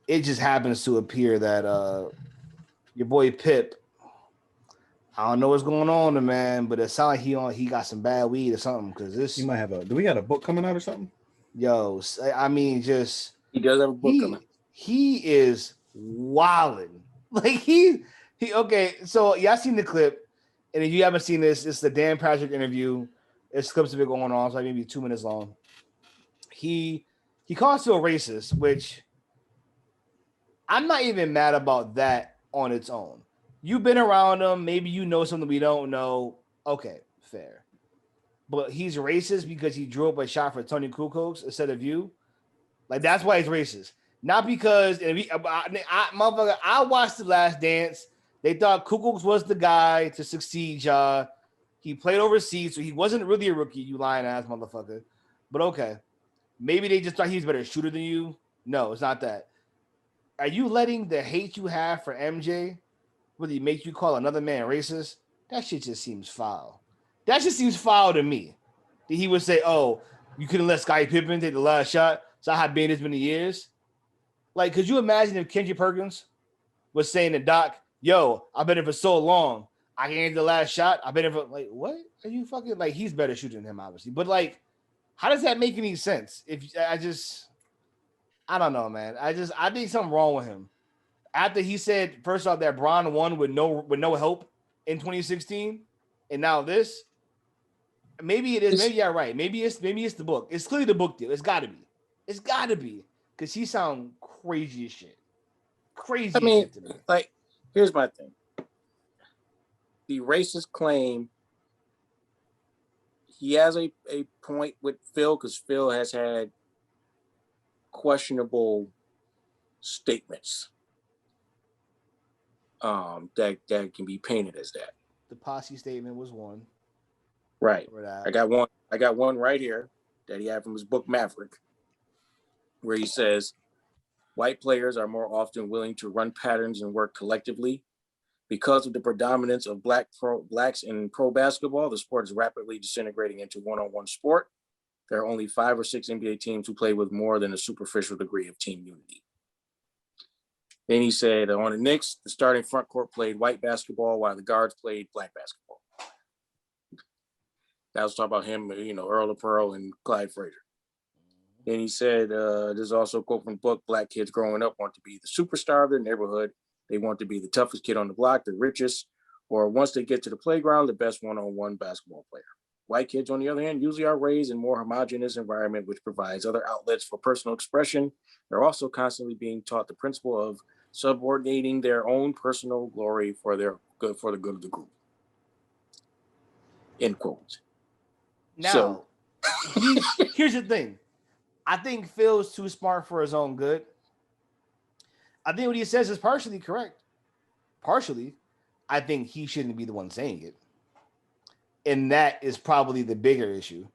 it just happens to appear that your boy Pip, I don't know what's going on, man, but it sounds like he got some bad weed or something. Because He this, might have a. Do we got a book coming out or something? yo, I mean, just He does have a book coming. he is wilding. Like he okay. So y'all seen the clip, and if you haven't seen this, it's the Dan Patrick interview. It's clips of it going on, so like maybe 2 minutes long. He he calls to a racist, which I'm not even mad about that on its own. You've been around him, maybe you know something we don't know. Okay, fair. But he's racist because he drew up a shot for Tony Kukoc instead of you. Like that's why he's racist. Not because motherfucker, I watched The Last Dance. They thought Kukoc was the guy to succeed, Ja. He played overseas, so he wasn't really a rookie, you lying ass motherfucker. But okay. Maybe they just thought he was a better shooter than you. No, it's not that. Are you letting the hate you have for MJ really make you call another man racist? That shit just seems foul. That just seems foul to me. That he would say, "Oh, you couldn't let Scottie Pippen take the last shot, so I have been this many years." Like, could you imagine if Kendrick Perkins was saying to Doc, "Yo, I've been here for so long, I can't get the last shot. I've been here for like what? Are you fucking like?" He's better shooting than him, obviously, but like, how does that make any sense? If I don't know, man. I think something wrong with him. After he said first off that Bron won with no help in 2016, and now this, maybe it is. Maybe you're right. Maybe it's the book. It's clearly the book deal. It's got to be. It's got to be because he sound crazy as shit. Crazy as shit to me. Like, here's my thing. The racist claim. He has a point with Phil because Phil has had questionable statements that can be painted as that. The posse statement was one. Right. I got one right here that he had from his book Maverick, where he says, white players are more often willing to run patterns and work collectively. Because of the predominance of blacks in pro basketball, the sport is rapidly disintegrating into one-on-one sport. There are only 5 or 6 NBA teams who play with more than a superficial degree of team unity. Then he said, on the Knicks, the starting front court played white basketball while the guards played black basketball. That was talking about him, Earl of Pearl and Clyde Frazier. Then he said, there's also a quote from the book, black kids growing up want to be the superstar of their neighborhood. They want to be the toughest kid on the block, the richest, or once they get to the playground, the best one-on-one basketball player. White kids, on the other hand, usually are raised in a more homogeneous environment, which provides other outlets for personal expression. They're also constantly being taught the principle of subordinating their own personal glory for the good of the group. End quote. Now, here's the thing. I think Phil's too smart for his own good. I think what he says is partially correct. Partially, I think he shouldn't be the one saying it. And that is probably the bigger issue.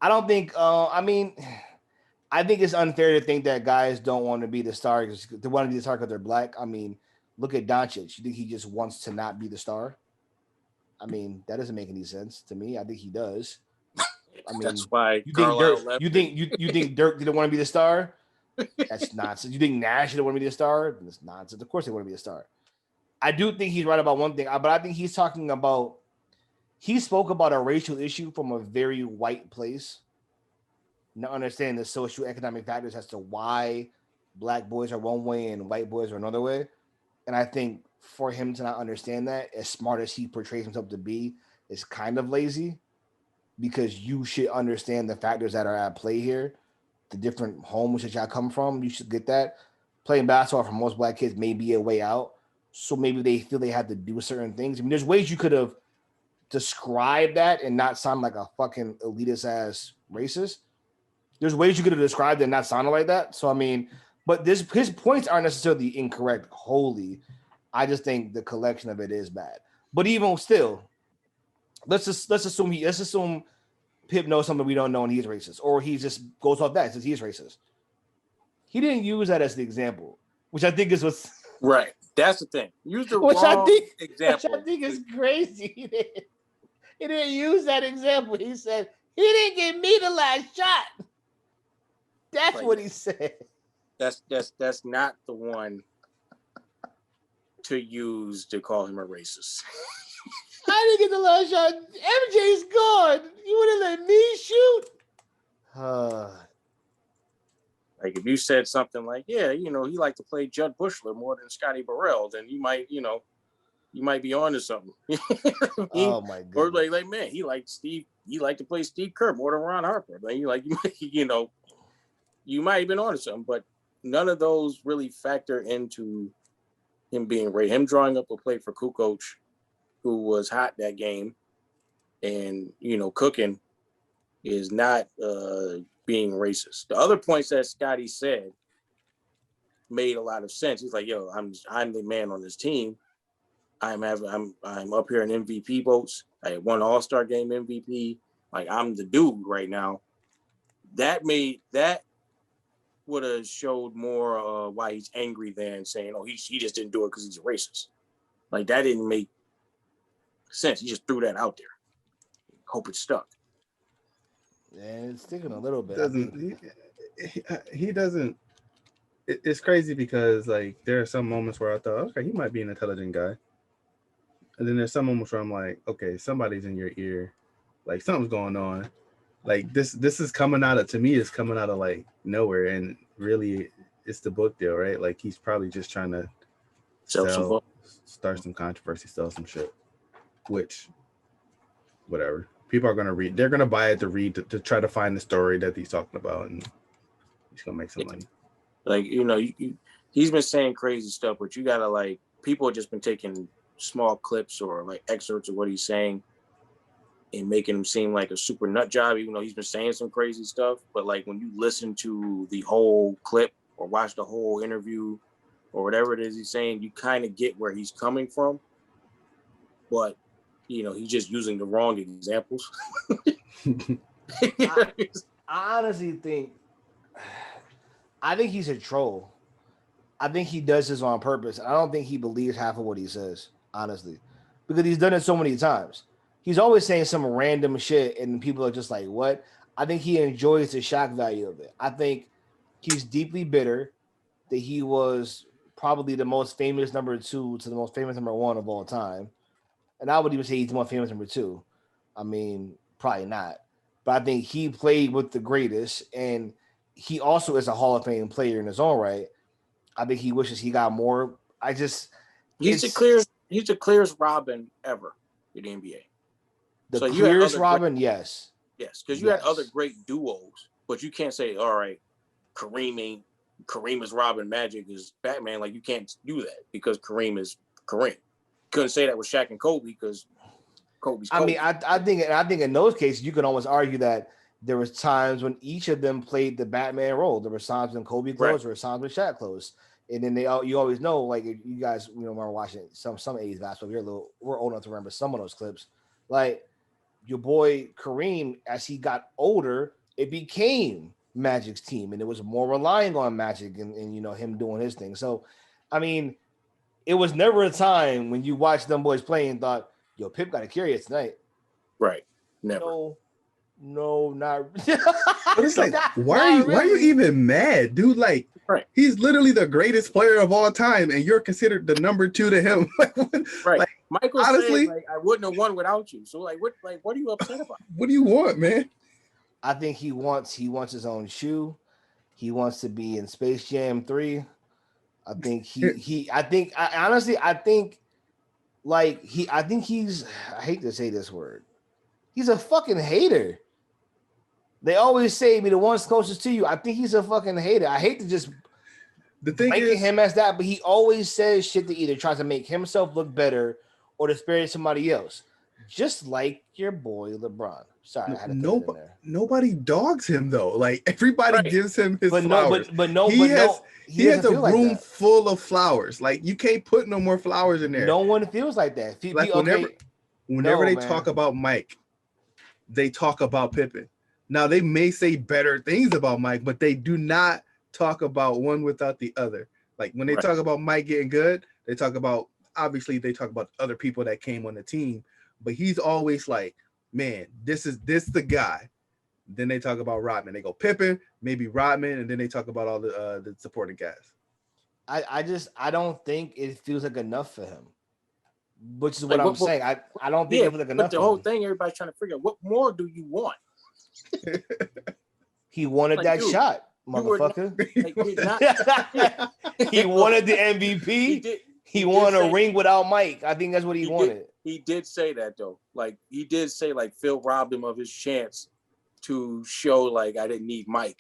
I don't think, I think it's unfair to think that guys don't want to be the star because they want to be the star because they're black. I mean, look at Doncic. You think he just wants to not be the star? I mean, that doesn't make any sense to me. I think he does. I mean, that's why you think Dirk didn't want to be the star? That's nonsense. You think Nash didn't want to be the star? That's nonsense. Of course they want to be the star. I do think he's right about one thing, but I think he's talking about. He spoke about a racial issue from a very white place, not understanding the socioeconomic factors as to why black boys are one way and white boys are another way. And I think for him to not understand that, as smart as he portrays himself to be, is kind of lazy because you should understand the factors that are at play here, the different homes that y'all come from. You should get that. Playing basketball for most black kids may be a way out. So maybe they feel they have to do certain things. I mean, there's ways you could have described that and not sound like a fucking elitist ass racist. There's ways you could have described it and not sounded like that. So I mean, but his points aren't necessarily incorrect wholly. I just think the collection of it is bad. But even still, let's assume Pip knows something we don't know and he's racist, or he just goes off that since he's racist. He didn't use that as the example, which I think is what's right. That's the thing. Use the wrong example. Which I think is crazy. He didn't use that example. He said he didn't give me the last shot. That's what he said. that's not the one to use to call him a racist. I didn't get the last shot. MJ's gone. You would have let me shoot. Like if you said something like, yeah, he liked to play Judd Bushler more than Scotty Burrell, then you might be onto something. Oh my god. Or like man, he liked to play Steve Kerr more than Ron Harper. Like you might have been onto something, but none of those really factor into him being racist. Him drawing up a play for Kukoc, who was hot that game, and cooking, is not being racist. The other points that Scotty said made a lot of sense. He's like, yo, I'm the man on this team. I'm up here in MVP votes. I won All-Star Game MVP. Like I'm the dude right now. That would have showed more why he's angry than saying, oh, he just didn't do it because he's a racist. Like that didn't make sense. He just threw that out there. Hope it stuck. Yeah, it's sticking a little bit. He doesn't. It's crazy because like there are some moments where I thought, okay, he might be an intelligent guy, and then there's some moments where I'm like, okay, somebody's in your ear, like something's going on, like this is coming out of, to me, it's coming out of like nowhere, and really it's the book deal, right? Like he's probably just trying to start some controversy, sell some shit, which whatever. People are going to read. They're going to buy it to read, to try to find the story that he's talking about, and he's going to make some money. Like, he's been saying crazy stuff, but you got to like, people have just been taking small clips or like excerpts of what he's saying and making him seem like a super nut job, even though he's been saying some crazy stuff. But like when you listen to the whole clip or watch the whole interview or whatever it is he's saying, you kind of get where he's coming from. But he's just using the wrong examples. I honestly think he's a troll. I think he does this on purpose. I don't think he believes half of what he says, honestly, because he's done it so many times. He's always saying some random shit, and people are just like, what? I think he enjoys the shock value of it. I think he's deeply bitter that he was probably the most famous number 2 to the most famous number 1 of all time. And I would even say he's the most famous number 2. I mean, probably not. But I think he played with the greatest, and he also is a Hall of Fame player in his own right. I think he wishes he got more. He's the clearest Robin ever in the NBA. The clearest Robin, yes. Yes, because you had other great duos, but you can't say, all right, Kareem is Robin, Magic is Batman. Like, you can't do that because Kareem is Kareem. Couldn't say that with Shaq and Kobe because Kobe's Kobe. I mean, I think in those cases you can almost argue that there was times when each of them played the Batman role. There were times when Kobe closed, there were times when Shaq closed, and then you always know, like you guys remember watching some 80s basketball. We're old enough to remember some of those clips. Like your boy Kareem, as he got older, it became Magic's team, and it was more relying on Magic and him doing his thing. So, I mean, it was never a time when you watched them boys play and thought, yo, Pip got to carry it tonight. Right. Never. No, not. But it's like, why are you even mad, dude? Like, he's literally the greatest player of all time, and you're considered the number 2 to him. Right. Like, Michael honestly, said, I wouldn't have won without you. So, what are you upset about? What do you want, man? I think he wants his own shoe. He wants to be in Space Jam 3. I think I hate to say this word. He's a fucking hater. They always say be the ones closest to you. I think he's a fucking hater. I hate to just ranking him as that, but he always says shit that either tries to make himself look better or to disparage somebody else. Just like your boy LeBron. Sorry, I had to put it in there. Nobody dogs him though. Like everybody gives him his flowers. He has a room full of flowers. Like you can't put no more flowers in there. No one feels like that. Whenever they talk about Mike, they talk about Pippen. Now they may say better things about Mike, but they do not talk about one without the other. Like when they talk about Mike getting good, they talk about other people that came on the team, but he's always like, man, this the guy. Then they talk about Rodman. They go Pippen, maybe Rodman, and then they talk about all the supporting cast. I don't think it feels like enough for him. Which is what I'm saying. I don't think it feels like enough. But the whole thing, everybody's trying to figure out what more do you want? He wanted that shot, motherfucker. He wanted the MVP. He won a ring without Mike. I think that's what he wanted. He did say that though. Like he did say like Phil robbed him of his chance to show like I didn't need Mike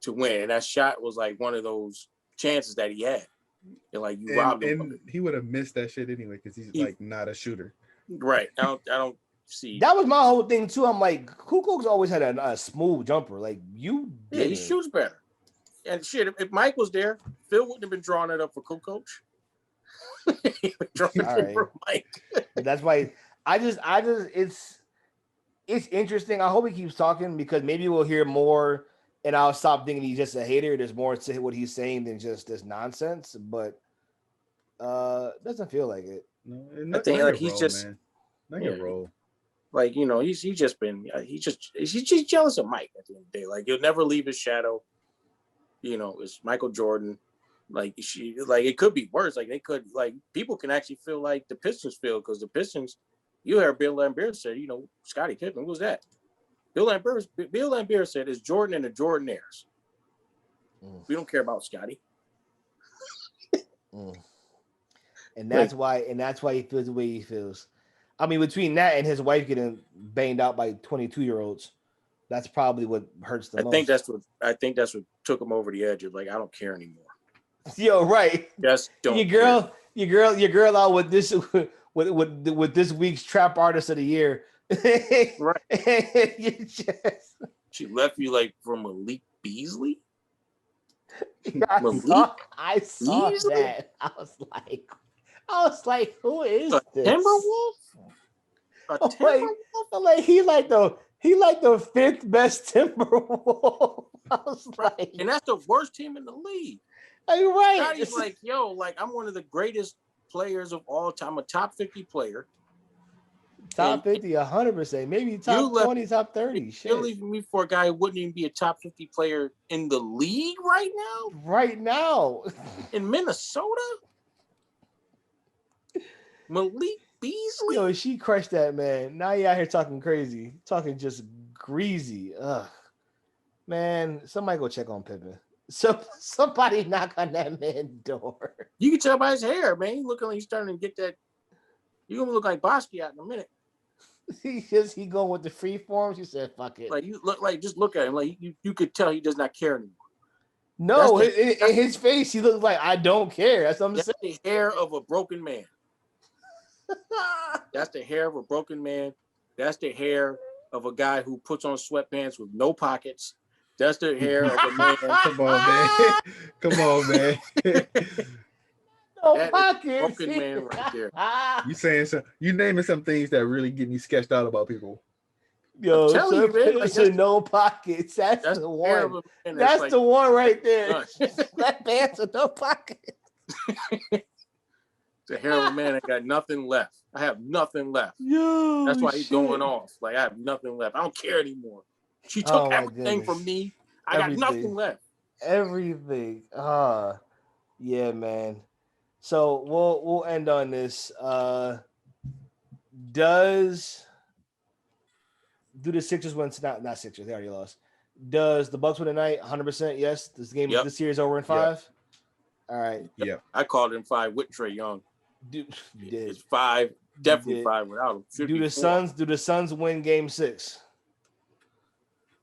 to win. And that shot was like one of those chances that he had. And like you robbed him. And he would have missed that shit anyway because he's like not a shooter. Right. I don't see. That was my whole thing too. I'm like, Kukok's always had a smooth jumper. Like you didn't. Yeah, he shoots better. And shit, if Mike was there, Phil wouldn't have been drawing it up for Kukoc. All right. Mike. That's why I just it's interesting. I hope he keeps talking because maybe we'll hear more and I'll stop thinking he's just a hater. There's more to what he's saying than just this nonsense, but doesn't feel like it. No, I think like he's just not your role. Like, you know, he's just jealous of Mike at the end of the day. Like he'll never leave his shadow. You know, it's Michael Jordan. Like it could be worse. Like they could people can actually feel like the Pistons feel because the Pistons, you heard Bill Laimbeer say, you know, Scottie Pippen, what was that? Bill Laimbeer said it's Jordan and the Jordan-airs. We don't care about Scottie. And that's why he feels the way he feels. I mean, between that and his wife getting banged out by 22-year-olds, that's probably what hurts the most. I think that's what took him over the edge of like, I don't care anymore. Yo, right. Just don't your girl out with this with this week's trap artist of the year. Right. She left you like from Malik Beasley. I saw that. I was like, who is this? Timberwolf? Like he like the fifth best Timberwolf. I was like, and that's the worst team in the league. Are you right? Scotty's like, yo, like I'm one of the greatest players of all time, a top 50 player. Top 50, 100%, maybe top 20, top 30. Shit. You're leaving me for a guy who wouldn't even be a top 50 player in the league right now? Right now. In Minnesota? Malik Beasley? Yo, she crushed that, man. Now you out here talking crazy. Talking just greasy. Ugh. Man, somebody go check on Pippen. So somebody knock on that man's door. You can tell by his hair, man. He's looking like he's starting to get that. You're gonna look like Basquiat in a minute. He going with the free forms. He said, "Fuck it." Like you look like just look at him. Like you could tell he does not care anymore. No, in his face, he looks like I don't care. That's what I'm saying. That's the hair of a broken man. That's the hair of a broken man. That's the hair of a guy who puts on sweatpants with no pockets. That's the hair of a man. Come on, man. Come on, man. No pockets. Broken man right there. You saying so? You naming some things that really get me sketched out about people. Yo, you, man, like no pockets. That's the one. That's like, the one right there. Sweatpants with no pockets. The hair of a man that got nothing left. I have nothing left. Yo, that's why he's going off. Like I have nothing left. I don't care anymore. She took everything from me. I got nothing left. Everything. Yeah, man. So we'll end on this. Do the Sixers win? Not Sixers. They already lost. Does the Bucks win tonight? 100%. Yes. This game. This series over in 5. Yep. All right. Yeah. I called it in 5 with Trae Young. It's 5. Definitely 5 without him. Do the Suns win Game 6?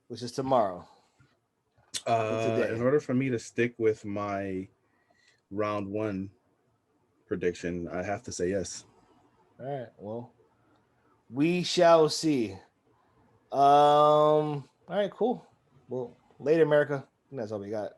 Which is tomorrow. In order for me to stick with my round 1 prediction, I have to say yes. All right. Well, we shall see. All right. Cool. Well, later, America. That's all we got.